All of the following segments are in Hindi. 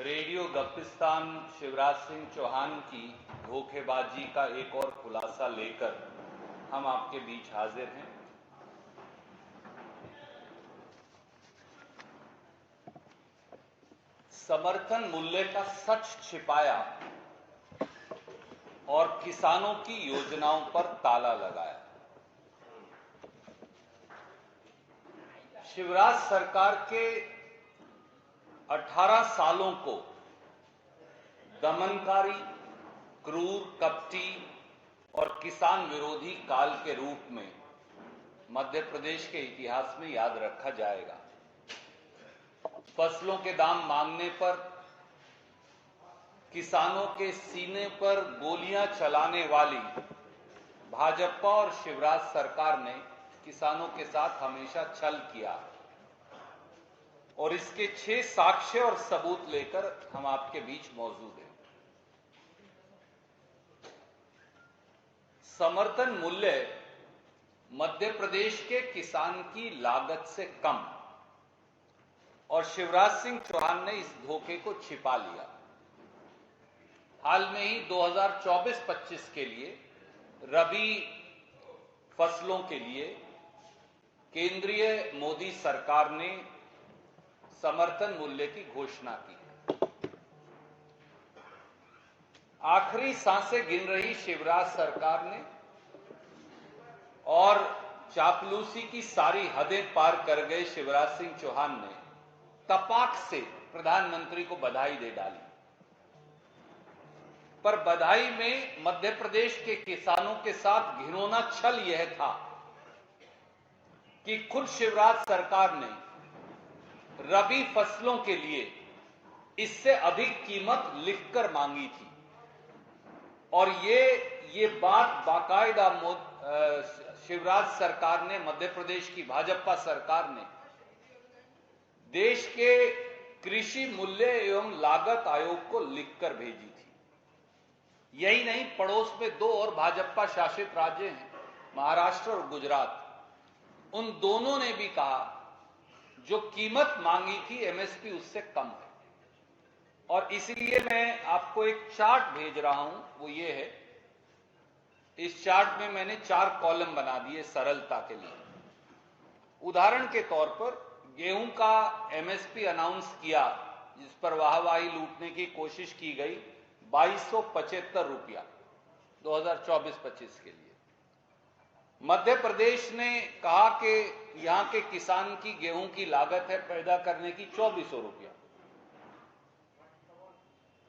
रेडियो गप्पिस्तान शिवराज सिंह चौहान की धोखेबाजी का एक और खुलासा लेकर हम आपके बीच हाजिर हैं। समर्थन मूल्य का सच छिपाया और किसानों की योजनाओं पर ताला लगाया। शिवराज सरकार के 18 सालों को दमनकारी, क्रूर, कपटी और किसान विरोधी काल के रूप में मध्य प्रदेश के इतिहास में याद रखा जाएगा। फसलों के दाम मांगने पर किसानों के सीने पर गोलियां चलाने वाली भाजपा और शिवराज सरकार ने किसानों के साथ हमेशा छल किया और इसके 6 साक्ष्य और सबूत लेकर हम आपके बीच मौजूद हैं। समर्थन मूल्य मध्य प्रदेश के किसान की लागत से कम और शिवराज सिंह चौहान ने इस धोखे को छिपा लिया। हाल में ही 2024-25 के लिए रबी फसलों के लिए केंद्रीय मोदी सरकार ने समर्थन मूल्य की घोषणा की। आखिरी सांसें गिन रही शिवराज सरकार ने और चापलूसी की सारी हदें पार कर गए शिवराज सिंह चौहान ने तपाक से प्रधानमंत्री को बधाई दे डाली। पर बधाई में मध्य प्रदेश के किसानों के साथ घिनौना छल यह था कि खुद शिवराज सरकार ने रबी फसलों के लिए इससे अधिक कीमत लिखकर मांगी थी और ये बात बाकायदा शिवराज सरकार ने, मध्य प्रदेश की भाजपा सरकार ने देश के कृषि मूल्य एवं लागत आयोग को लिखकर भेजी थी। यही नहीं, पड़ोस में 2 और भाजपा शासित राज्य हैं, महाराष्ट्र और गुजरात। उन दोनों ने भी कहा जो कीमत मांगी थी एमएसपी उससे कम है। और इसलिए मैं आपको एक चार्ट भेज रहा हूं, वो ये है। इस चार्ट में मैंने 4 कॉलम बना दिए सरलता के लिए। उदाहरण के तौर पर गेहूं का एमएसपी अनाउंस किया, जिस पर वाहवाही लूटने की कोशिश की गई, 2275 रुपया 2024-25 के लिए। मध्य प्रदेश ने कहा कि यहां के किसान की गेहूं की लागत है पैदा करने की 2400 रुपया।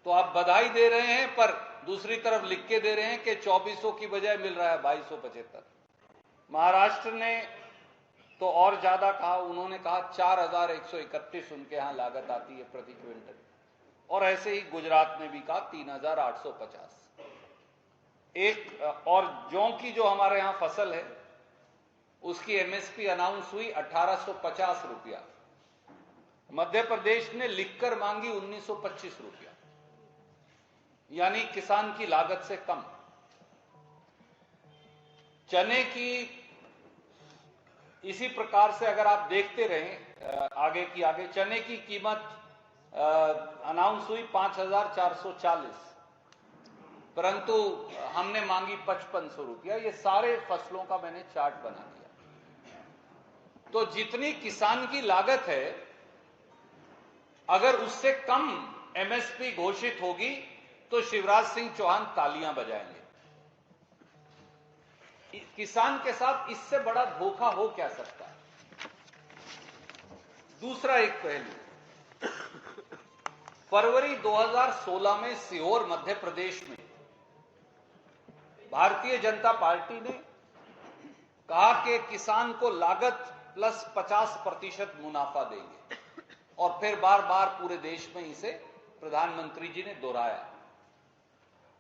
तो आप बधाई दे रहे हैं पर दूसरी तरफ लिख के दे रहे हैं कि 2400 की बजाय मिल रहा है 2275। महाराष्ट्र ने तो और ज्यादा कहा, उन्होंने कहा 4131 उनके यहां लागत आती है प्रति क्विंटल। और ऐसे ही गुजरात ने भी कहा 3850। एक और जौ की जो हमारे यहां फसल है उसकी एमएसपी अनाउंस हुई 1850 रुपया। मध्य प्रदेश ने लिखकर मांगी 1925 रुपया, यानी किसान की लागत से कम। चने की इसी प्रकार से अगर आप देखते रहें आगे की आगे, चने की कीमत अनाउंस हुई 5440, परंतु हमने मांगी 5500 रुपया। ये सारे फसलों का मैंने चार्ट बना दिया। तो जितनी किसान की लागत है, अगर उससे कम एमएसपी घोषित होगी तो शिवराज सिंह चौहान तालियां बजाएंगे। किसान के साथ इससे बड़ा धोखा हो क्या सकता है। दूसरा एक पहलू, फरवरी 2016 में सीहोर मध्य प्रदेश में भारतीय जनता पार्टी ने कहा कि किसान को लागत प्लस 50% मुनाफा देंगे और फिर बार बार पूरे देश में इसे प्रधानमंत्री जी ने दोहराया।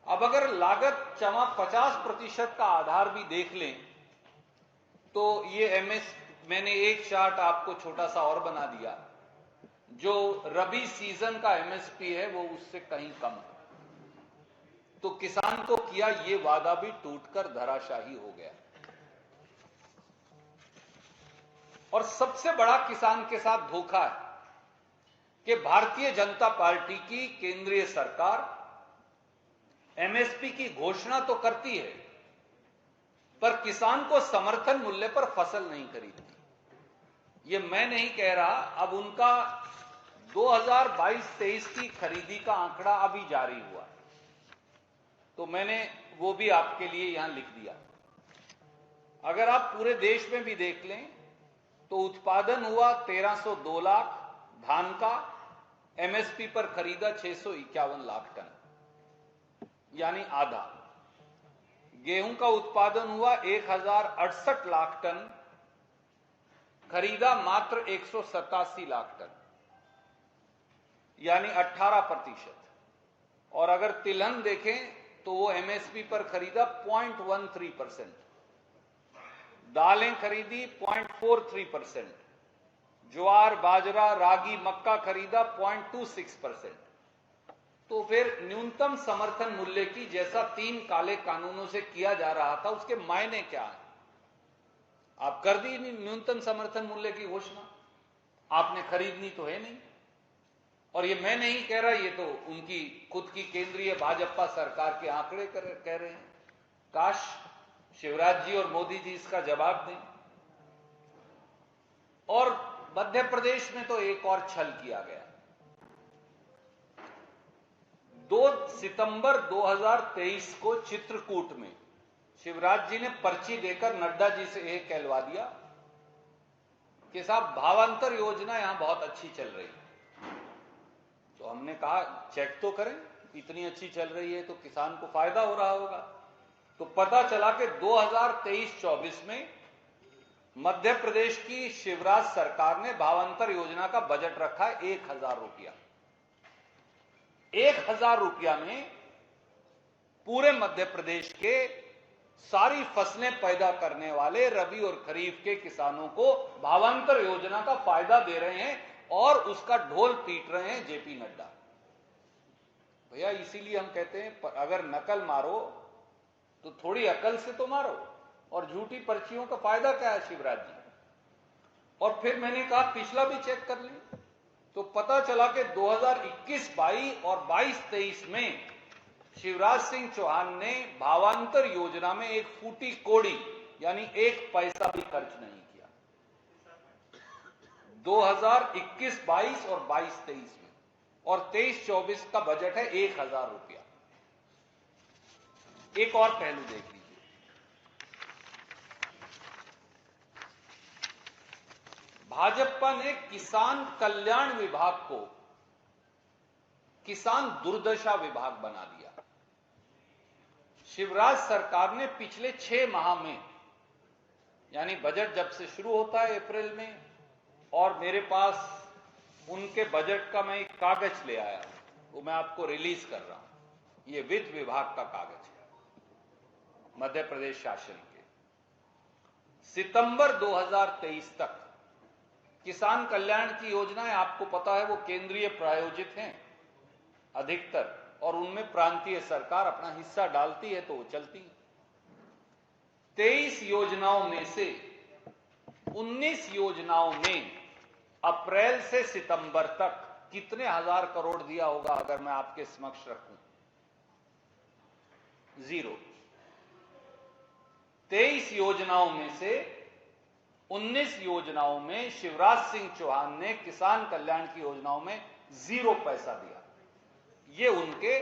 अब अगर लागत 50% का आधार भी देख लें तो ये मैंने एक चार्ट आपको छोटा सा और बना दिया, जो रबी सीजन का एमएसपी है वो उससे कहीं कम है। तो किसान को किया ये वादा भी टूटकर धराशाही हो गया। और सबसे बड़ा किसान के साथ धोखा है कि भारतीय जनता पार्टी की केंद्रीय सरकार एमएसपी की घोषणा तो करती है, पर किसान को समर्थन मूल्य पर फसल नहीं खरीदती। ये मैं नहीं कह रहा, अब उनका 2022-23 की खरीदी का आंकड़ा अभी जारी हुआ, तो मैंने वो भी आपके लिए यहां लिख दिया। अगर आप पूरे देश में भी देख लें तो उत्पादन हुआ 1302 लाख धान का, एमएसपी पर खरीदा 651 लाख टन, यानी आधा। गेहूं का उत्पादन हुआ 1068 लाख टन, खरीदा मात्र 187 लाख टन, यानी 18%। और अगर तिलहन देखें तो वो एमएसपी पर खरीदा 0.13%, दालें खरीदी 0.43%, ज्वार बाजरा रागी मक्का खरीदा 0.26%। तो फिर न्यूनतम समर्थन मूल्य की, जैसा 3 काले कानूनों से किया जा रहा था, उसके मायने क्या है? आप कर दी न्यूनतम समर्थन मूल्य की घोषणा, आपने खरीदनी तो है नहीं। और ये मैं नहीं कह रहा, ये तो उनकी खुद की केंद्रीय भाजपा सरकार के आंकड़े कह रहे हैं। काश शिवराज जी और मोदी जी इसका जवाब दें। और मध्य प्रदेश में तो एक और छल किया गया। 2 सितंबर 2023 को चित्रकूट में शिवराज जी ने पर्ची देकर नड्डा जी से यह कहलवा दिया कि साहब भावांतर योजना यहां बहुत अच्छी चल रही है। तो हमने कहा चेक तो करें, इतनी अच्छी चल रही है तो किसान को फायदा हो रहा होगा। तो पता चला कि 2023-24 में मध्य प्रदेश की शिवराज सरकार ने भावांतर योजना का बजट रखा है 1000 रुपया। 1000 रुपया में पूरे मध्य प्रदेश के सारी फसलें पैदा करने वाले रबी और खरीफ के किसानों को भावांतर योजना का फायदा दे रहे हैं और उसका ढोल पीट रहे हैं जेपी नड्डा। भैया इसीलिए हम कहते हैं अगर नकल मारो तो थोड़ी अकल से तो मारो, और झूठी पर्चियों का फायदा क्या है शिवराज जी? और फिर मैंने कहा पिछला भी चेक कर लें, तो पता चला कि 2021-22 और 22-23 में शिवराज सिंह चौहान ने भावांतर योजना में एक फूटी कोड़ी यानी 1 पैसा भी खर्च नहीं किया। 2021-22 और 22-23 में, और 23-24 का बजट है 1000 रुपया। एक और पहलू देख लीजिए, भाजपा ने किसान कल्याण विभाग को किसान दुर्दशा विभाग बना दिया। शिवराज सरकार ने पिछले 6 माह में, यानी बजट जब से शुरू होता है अप्रैल में, और मेरे पास उनके बजट का मैं एक कागज ले आया हूं, वो मैं आपको रिलीज कर रहा हूं। ये वित्त विभाग का कागज है मध्य प्रदेश शासन के। सितंबर 2023 तक किसान कल्याण की योजनाएं, आपको पता है वो केंद्रीय प्रायोजित हैं अधिकतर, और उनमें प्रांतीय सरकार अपना हिस्सा डालती है तो वो चलती है। 23 योजनाओं में से 19 योजनाओं में अप्रैल से सितंबर तक कितने हजार करोड़ दिया होगा अगर मैं आपके समक्ष रखूं? 0। 23 योजनाओं में से 19 योजनाओं में शिवराज सिंह चौहान ने किसान कल्याण की योजनाओं में 0 पैसा दिया। ये उनके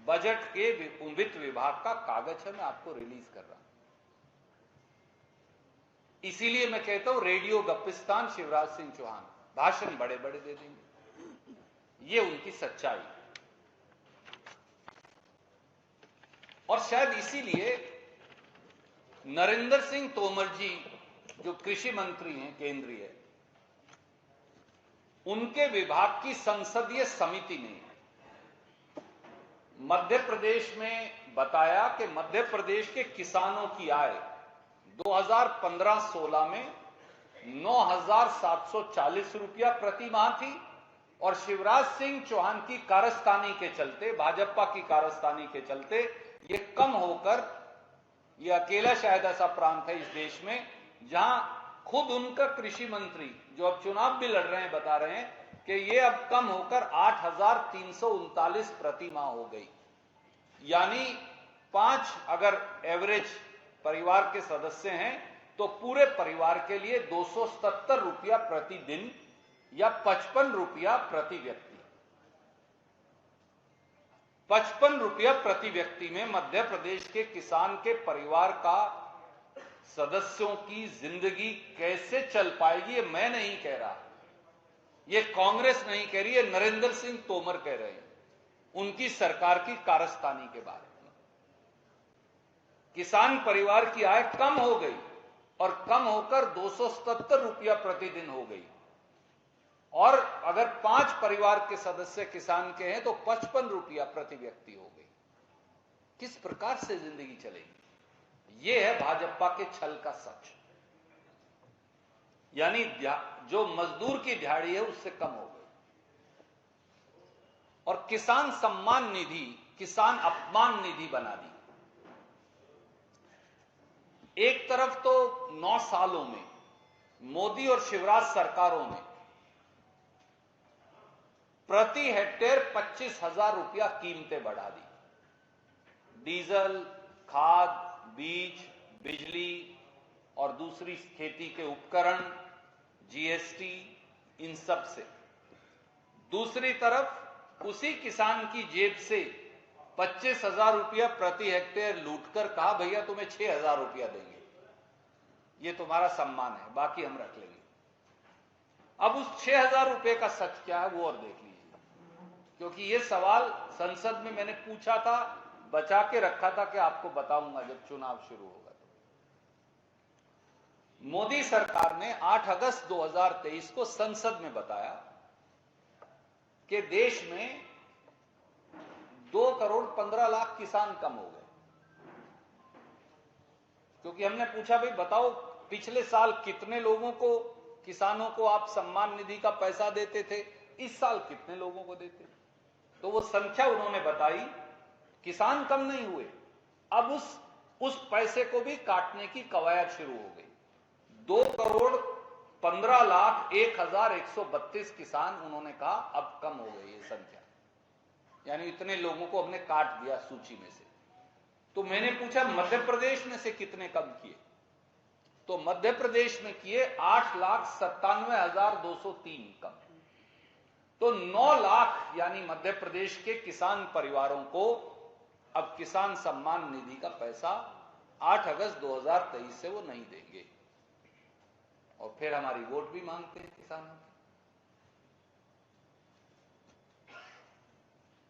बजट के वित्त विभाग का कागज है, मैं आपको रिलीज कर रहा हूं। इसीलिए मैं कहता हूं रेडियो गप्पिस्तान शिवराज सिंह चौहान, भाषण बड़े बड़े दे देंगे। ये उनकी सच्चाई। और शायद इसीलिए नरेंद्र सिंह तोमर जी जो कृषि मंत्री हैं केंद्रीय, उनके विभाग की संसदीय समिति ने मध्य प्रदेश में बताया कि मध्य प्रदेश के किसानों की आय 2015-16 में 9,740 रुपया प्रति माह थी, और शिवराज सिंह चौहान की कारस्तानी के चलते, भाजपा की कारस्तानी के चलते ये कम होकर, ये अकेला शायद ऐसा प्रांत है इस देश में जहां खुद उनका कृषि मंत्री जो अब चुनाव भी लड़ रहे हैं बता रहे हैं कि ये अब कम होकर 8,339 प्रति माह हो गई। यानी 5 अगर एवरेज परिवार के सदस्य हैं तो पूरे परिवार के लिए 277 रुपया प्रतिदिन या 55 रुपया प्रति व्यक्ति। 55 रुपया प्रति व्यक्ति में मध्य प्रदेश के किसान के परिवार का सदस्यों की जिंदगी कैसे चल पाएगी, ये मैं नहीं कह रहा, ये कांग्रेस नहीं कह रही है, नरेंद्र सिंह तोमर कह रहे हैं उनकी सरकार की कारस्तानी के बारे में। किसान परिवार की आय कम हो गई और कम होकर 277 रुपया प्रतिदिन हो गई, और अगर 5 परिवार के सदस्य किसान के हैं तो 55 रुपया प्रति व्यक्ति हो गई। किस प्रकार से जिंदगी चलेगी? यह है भाजपा के छल का सच। यानी जो मजदूर की दिहाड़ी है उससे कम हो गई। और किसान सम्मान निधि किसान अपमान निधि बना दी। एक तरफ तो 9 सालों में मोदी और शिवराज सरकारों ने प्रति हेक्टेयर 25,000 रुपया कीमतें बढ़ा दी। डीजल, खाद, बीज, बिजली और दूसरी खेती के उपकरण, जीएसटी, इन सब से। दूसरी तरफ उसी किसान की जेब से 25,000 रुपया प्रति हेक्टेयर लूटकर कहा भैया तुम्हें 6,000 रुपया देंगे, ये तुम्हारा सम्मान है, बाकी हम रख लेंगे। अब उस 6,000 रुपये का सच क्या है वो और देख लीजिए, क्योंकि ये सवाल संसद में मैंने पूछा था, बचा के रखा था कि आपको बताऊंगा जब चुनाव शुरू होगा। तो मोदी सरकार ने 8 अगस्त 2023 को संसद में बताया कि देश में 2,15,00,000 किसान कम हो गए। क्योंकि हमने पूछा भाई बताओ पिछले साल कितने लोगों को, किसानों को आप सम्मान निधि का पैसा देते थे, इस साल कितने लोगों को देते? तो वो संख्या उन्होंने बताई, किसान कम नहीं हुए, अब उस पैसे को भी काटने की कवायद शुरू हो गई। 2,15,01,132 किसान उन्होंने कहा अब कम हो गई ये संख्या, यानी इतने लोगों को हमने काट दिया सूची में से। तो मैंने पूछा मध्य प्रदेश में से कितने कम किए? तो मध्य प्रदेश में किए 8,97,203 कम। तो 9 लाख यानी मध्य प्रदेश के किसान परिवारों को अब किसान सम्मान निधि का पैसा 8 अगस्त 2023 से वो नहीं देंगे, और फिर हमारी वोट भी मांगते हैं किसानों की।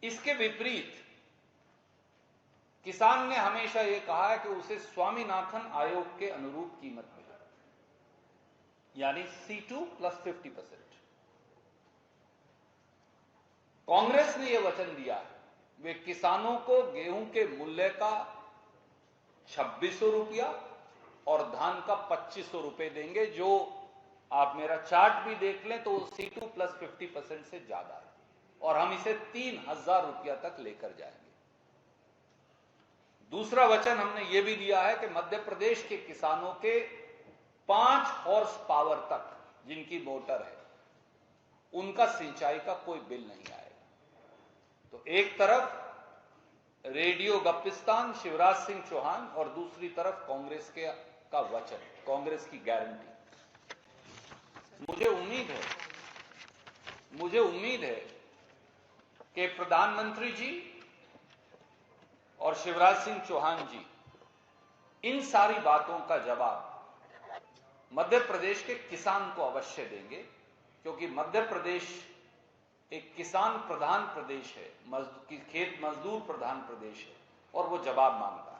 इसके विपरीत किसान ने हमेशा यह कहा है कि उसे स्वामीनाथन आयोग के अनुरूप कीमत मिले, यानी C2 + 50%। कांग्रेस ने यह वचन दिया है वे किसानों को गेहूं के मूल्य का 2,600 रुपया और धान का 2,500 रुपए देंगे, जो आप मेरा चार्ट भी देख लें तो C2 + 50% से ज्यादा है, और हम इसे 3,000 रुपया तक लेकर जाएंगे। दूसरा वचन हमने यह भी दिया है कि मध्य प्रदेश के किसानों के 5 हॉर्स पावर तक जिनकी मोटर है उनका सिंचाई का कोई बिल नहीं आएगा। तो एक तरफ रेडियो गप्पिस्तान शिवराज सिंह चौहान और दूसरी तरफ कांग्रेस का वचन, कांग्रेस की गारंटी। मुझे उम्मीद है कि प्रधानमंत्री जी और शिवराज सिंह चौहान जी इन सारी बातों का जवाब मध्य प्रदेश के किसान को अवश्य देंगे, क्योंकि मध्य प्रदेश एक किसान प्रधान प्रदेश है, खेत मजदूर प्रधान प्रदेश है, और वो जवाब मांगता है।